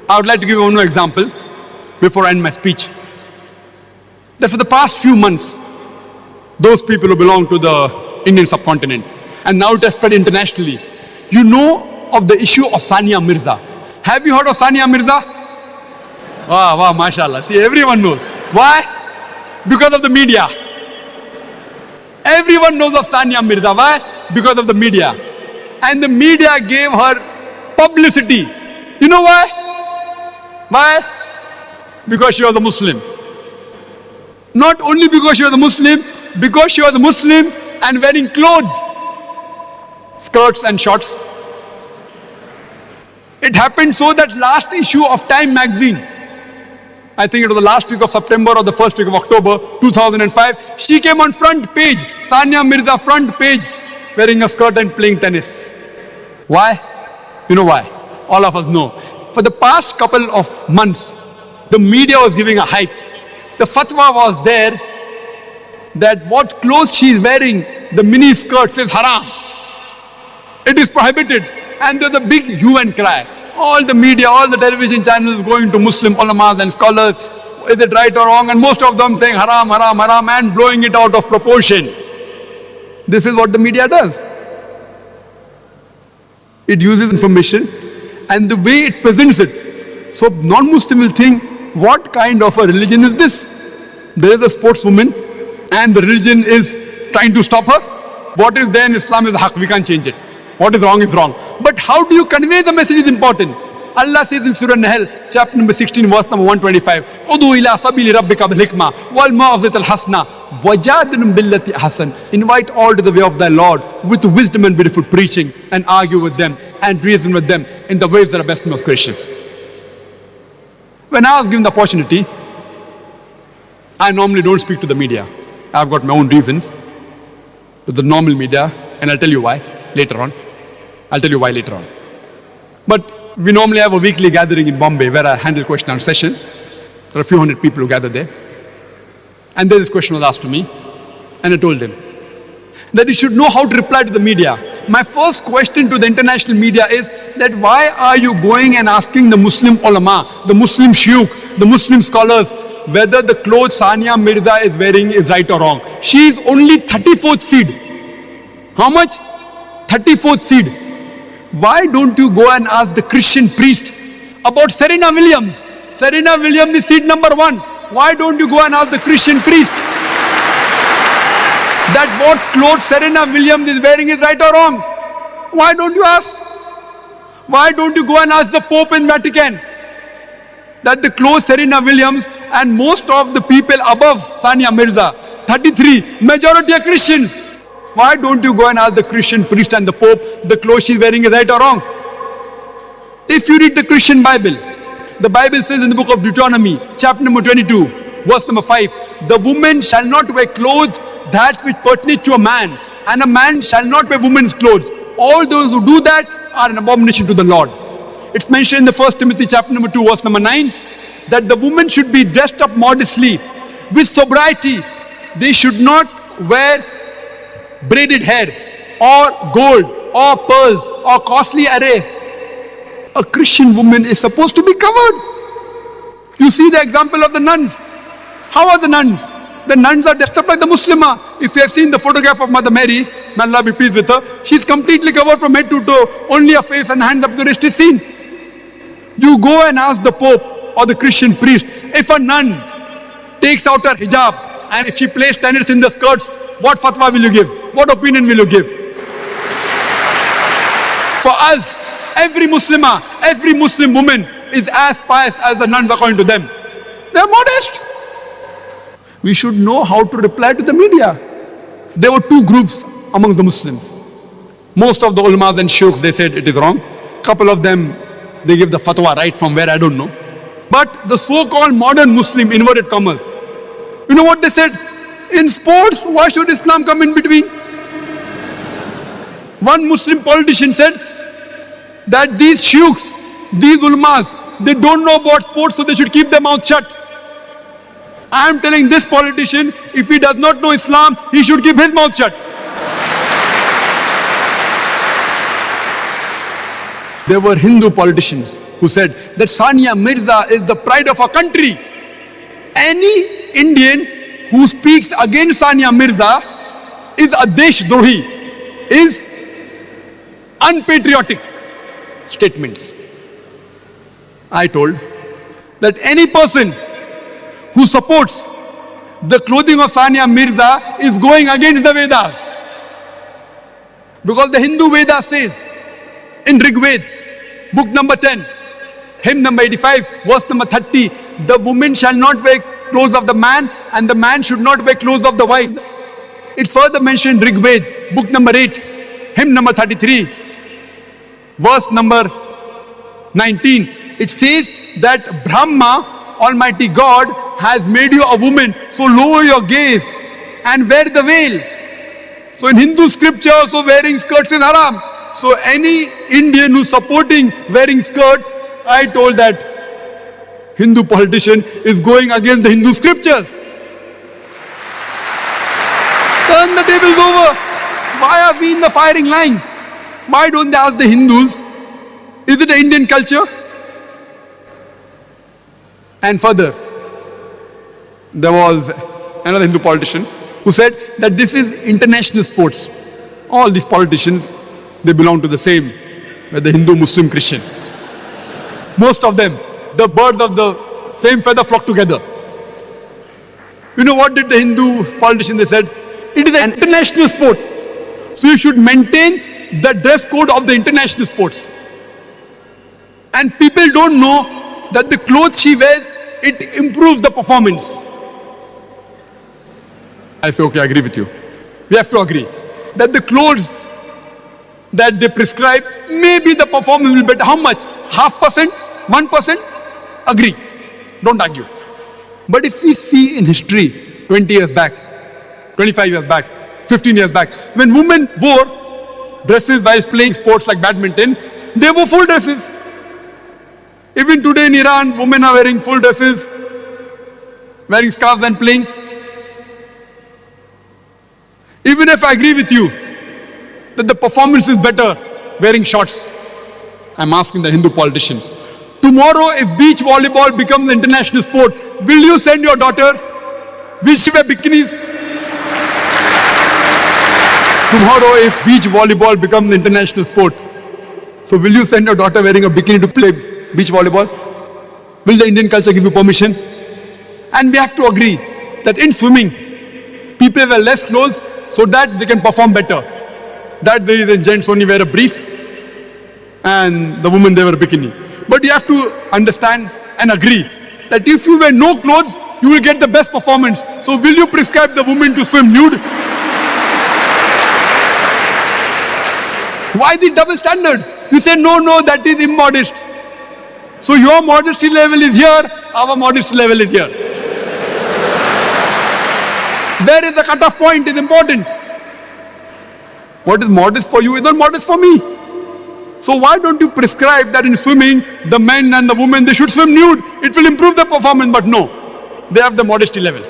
I would like to give you one more example before I end my speech. That for the past few months, those people who belong to the Indian subcontinent, and now it has spread internationally, you know of the issue of Sania Mirza. Have you heard of Sania Mirza? Wow, mashallah. See, everyone knows. Why? Because of the media. Everyone knows of Sania Mirza. Why? Because of the media. And the media gave her publicity. You know why? Why? Because she was a Muslim. Not only because she was a Muslim, because she was a Muslim and wearing clothes, skirts and shorts. It happened so that last issue of Time magazine, I think it was the last week of September or the first week of October 2005, she came on front page, Sania Mirza front page, wearing a skirt and playing tennis. Why? You know why? All of us know. For the past couple of months, the media was giving a hype. The fatwa was there that what clothes she is wearing, the mini skirts, is haram. It is prohibited. And there's a big hue and cry. All the media, all the television channels going to Muslim ulamas and scholars, is it right or wrong? And most of them saying haram, haram, haram, and blowing it out of proportion. This is what the media does. It uses information and the way it presents it. So non-Muslim will think, what kind of a religion is this? There is a sportswoman and the religion is trying to stop her. What is there in Islam is haq, we can't change it. What is wrong is wrong. But how do you convey the message is important. Allah says in Surah Nahl, chapter number 16, verse number 125, Udu ila sabili rabbika bil hikmah wal ma'azit al hasna wajadilum billati hasan. Invite all to the way of thy Lord with wisdom and beautiful preaching, and argue with them and reason with them in the ways that are best and most gracious. When I was given the opportunity, I normally don't speak to the media. I've got my own reasons to the normal media, and I'll tell you why later on. But we normally have a weekly gathering in Bombay where I handle question and answer session. There are a few hundred people who gather there. And then this question was asked to me, and I told them that you should know how to reply to the media. My first question to the international media is that why are you going and asking the Muslim ulama, the Muslim shuyukh, the Muslim scholars, whether the clothes Sania Mirza is wearing is right or wrong? She is only 34th seed. How much? 34th seed. Why don't you go and ask the Christian priest about Serena Williams? Serena Williams is seed number 1. Why don't you go and ask the Christian priest that what clothes Serena Williams is wearing is right or wrong? Why don't you ask? Why don't you go and ask the Pope in Vatican that the clothes Serena Williams and most of the people above Sania Mirza, 33, majority are Christians. Why don't you go and ask the Christian priest and the Pope the clothes she's wearing is right or wrong? If you read the Christian Bible, the Bible says in the book of Deuteronomy, chapter number 22, verse number 5, the woman shall not wear clothes that which pertain to a man, and a man shall not wear woman's clothes. All those who do that are an abomination to the Lord. It's mentioned in the 1 Timothy chapter number 2, verse number 9, that the woman should be dressed up modestly, with sobriety. They should not wear braided hair, or gold, or pearls, or costly array. A Christian woman is supposed to be covered. You see the example of the nuns. How are the nuns? The nuns are dressed up like the Muslimah. If you have seen the photograph of Mother Mary, may Allah be pleased with her, she's completely covered from head to toe. Only her face and hands up to the wrist is seen. You go and ask the Pope or the Christian priest, if a nun takes out her hijab and if she plays tennis in the skirts, what fatwa will you give? What opinion will you give? For us, every Muslimah, every Muslim woman is as pious as the nuns according to them. They are modest. We should know how to reply to the media. There were two groups amongst the Muslims. Most of the ulamas and shuyukhs, they said it is wrong. Couple of them, they give the fatwa right from where I don't know. But the so-called modern Muslim, inverted commas, you know what they said? In sports, why should Islam come in between? One Muslim politician said that these shuyukhs, these ulamas, they don't know about sports, so they should keep their mouth shut. I am telling this politician, if he does not know Islam, he should keep his mouth shut. There were Hindu politicians who said that Sania Mirza is the pride of our country. Any Indian who speaks against Sania Mirza is a Deshdrohi, is unpatriotic statements. I told that any person who supports the clothing of Sania Mirza is going against the Vedas. Because the Hindu Veda says in Rig Veda, book number 10, hymn number 85, verse number 30, the woman shall not wear clothes of the man and the man should not wear clothes of the wife. It further mentioned Rig Veda, book number 8, hymn number 33, verse number 19. It says that Brahma, Almighty God, has made you a woman, so lower your gaze and wear the veil. So in Hindu scripture also wearing skirts is haram. So any Indian who's supporting wearing skirt, I told that Hindu politician is going against the Hindu scriptures. Turn the tables over. Why are we in the firing line? Why don't they ask the Hindus, is it an Indian culture? And further, there was another Hindu politician who said that this is international sports. All these politicians, they belong to the same, whether Hindu, Muslim, Christian. Most of them, the birds of the same feather flock together. You know what did the Hindu politician, they said, it is an international sport. So you should maintain the dress code of the international sports. And people don't know that the clothes she wears, it improves the performance. I say, okay, I agree with you. We have to agree that the clothes that they prescribe, maybe the performance will be better. How much? 0.5%? 1%? Agree. Don't argue. But if we see in history, 20 years back, 25 years back, 15 years back, when women wore dresses while playing sports like badminton, they wore full dresses. Even today in Iran, women are wearing full dresses, wearing scarves and playing. Even if I agree with you that the performance is better wearing shorts, I'm asking the Hindu politician, tomorrow if beach volleyball becomes an international sport, will you send your daughter? Will she wear bikinis? Tomorrow if beach volleyball becomes an international sport, so will you send your daughter wearing a bikini to play beach volleyball? Will the Indian culture give you permission? And we have to agree that in swimming, people wear less clothes so that they can perform better. That there is a gents only wear a brief and the women they wear a bikini. But you have to understand and agree that if you wear no clothes, you will get the best performance. So will you prescribe the woman to swim nude? Why the double standards? You say, no, that is immodest. So your modesty level is here, our modesty level is here. Where is the cutoff point is important. What is modest for you is not modest for me. So why don't you prescribe that in swimming, the men and the women, they should swim nude. It will improve the performance, but no. They have the modesty level.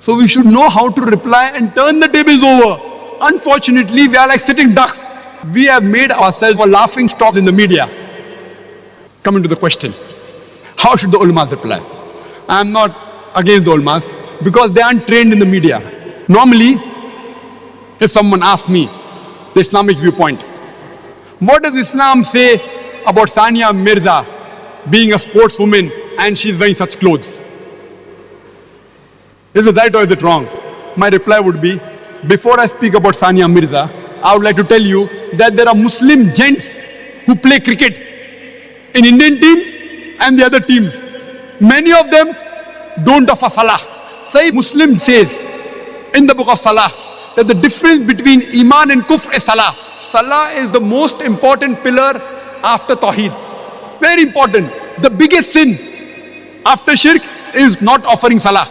So we should know how to reply and turn the tables over. Unfortunately, we are like sitting ducks. We have made ourselves a laughing stock in the media. Coming to the question, how should the ulamas reply? I am not against the ulamas because they aren't trained in the media. Normally, if someone asks me the Islamic viewpoint, what does Islam say about Sania Mirza being a sportswoman and she's wearing such clothes? Is it right or is it wrong? My reply would be, before I speak about Sania Mirza, I would like to tell you that there are Muslim gents who play cricket in Indian teams and the other teams. Many of them don't offer salah. Sahih Muslim says in the book of Salah that the difference between Iman and Kufr is Salah. Salah is the most important pillar after Tawheed. Very important. The biggest sin after Shirk is not offering Salah.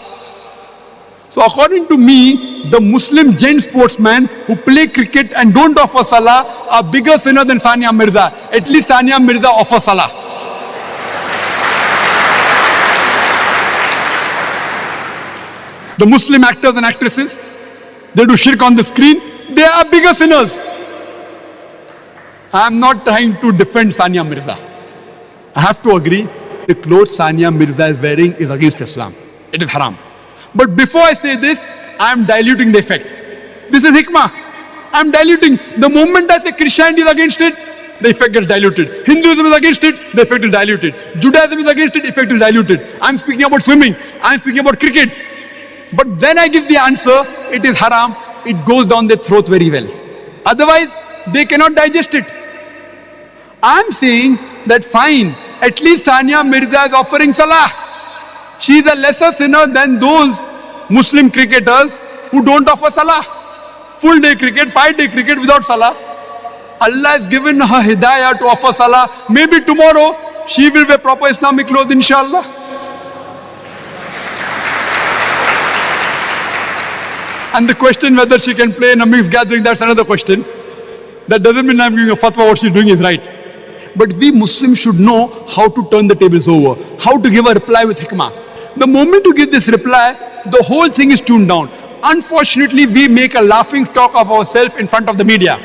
So according to me, the Muslim gent sportsmen who play cricket and don't offer Salah are bigger sinner than Sania Mirza. At least Sania Mirza offers Salah. The Muslim actors and actresses, they do shirk on the screen, they are bigger sinners. I am not trying to defend Sania Mirza. I have to agree, the clothes Sania Mirza is wearing is against Islam. It is haram. But before I say this, I am diluting the effect. This is hikmah. I am diluting. The moment I say Christianity is against it, the effect gets diluted. Hinduism is against it, the effect is diluted. Judaism is against it, the effect is diluted. I am speaking about swimming. I am speaking about cricket. But then I give the answer, it is haram. It goes down their throat very well. Otherwise, they cannot digest it. I am saying that fine, at least Sania Mirza is offering salah. She is a lesser sinner than those Muslim cricketers who don't offer salah. Full day cricket, 5-day cricket without salah. Allah has given her hidayah to offer salah. Maybe tomorrow she will wear proper Islamic clothes, inshallah. And the question whether she can play in a mixed gathering, that's another question. That doesn't mean I'm giving a fatwa, what she's doing is right. But we Muslims should know how to turn the tables over, how to give a reply with hikmah. The moment you give this reply, the whole thing is tuned down. Unfortunately, we make a laughing stock of ourselves in front of the media.